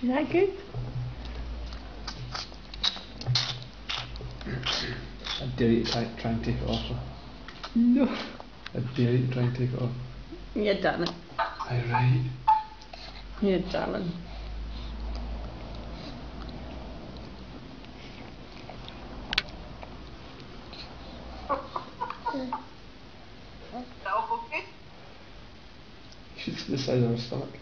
Is that good? I dare you to try and take it off her. No. I dare you to try and take it off. Yeah, darling. Aye, right. Yeah, darling. That okay? She's the size of her stomach.